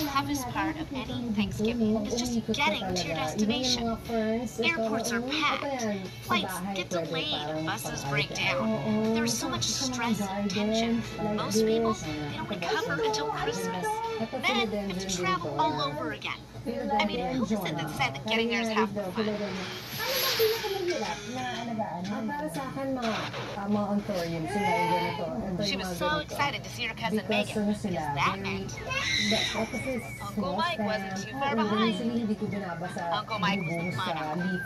toughest part of any Thanksgiving is just getting to your destination. Airports are packed, flights get delayed, buses break down. There's so much stress and tension. Most people, they don't recover until Christmas. Then they have to travel all over again. I mean, who is it that said that getting there is half the fun? She was so excited to see her cousin Megan, because that meant Uncle Mike wasn't too far behind. Uncle Mike was the fun.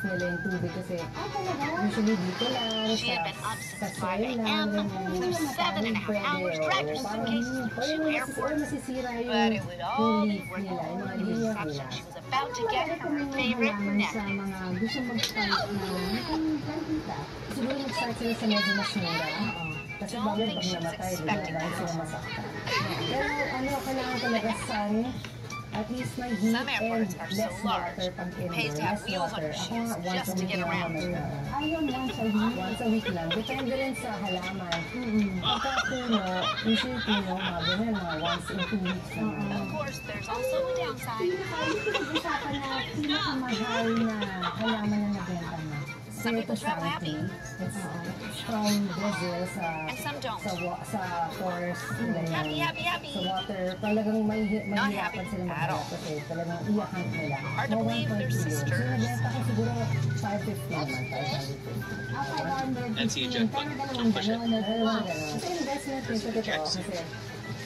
She had been up since 5 a.m., flew 7.5 hours, dragged her suitcases to 2 airports. But it would all be worth it for the reception she was about to get from her favorite nephew. Don't think she was expecting that. Some airports are so large, it pays to have wheels on your shoes just to get around. Once a week lang. Depende rin sa halaman. Pagka puno, usually puno, once in 2 weeks. Of course, there's also a downside. Usapan na pinakamahal na halaman na nabenta mo. Some people travel happy. It's from Brazil And some don't. sa forest. Happy. Sa water, talagang mahihirapan sila at all. kasi talagang iyakan nila. Hard to believe they're sisters. So, nabenta ko siguro 550 naman, 500. And see you, Jen. Don't push it. Kasi investment din sa totoo.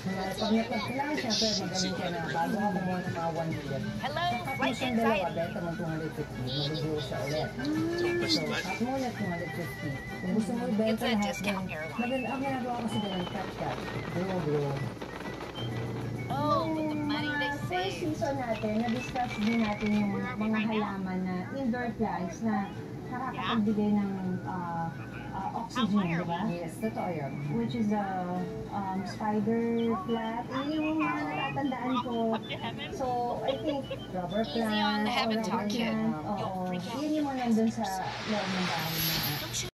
Kasi pag kailangan siyempre magamit ka na bago ako kumuha ng mga 1 million. Hello, flight Tapos yung dalawa, anxiety. benta mo 250. Mag-grow siya ulit. Don't push So, the button. at mo ulit 250. Kung gusto mo ibenta It's a lahat discount ng- airline. Maganda ang ginagawa ko sa ganun, cut. Grow. Oh, with the money they First save. season natin, na-discuss din natin yung mga halaman na indoor plants na nakakapagbigay ng oxygen, di ba? Yes, totoo yun. Which is a spider plant. Yun yung mga natatandaan ko. So, I think rubber plant. Easy on the heaven or talk, rubber kid. plant, You'll oo. freak out. Yun yung mga nandun sa loob ng bahay na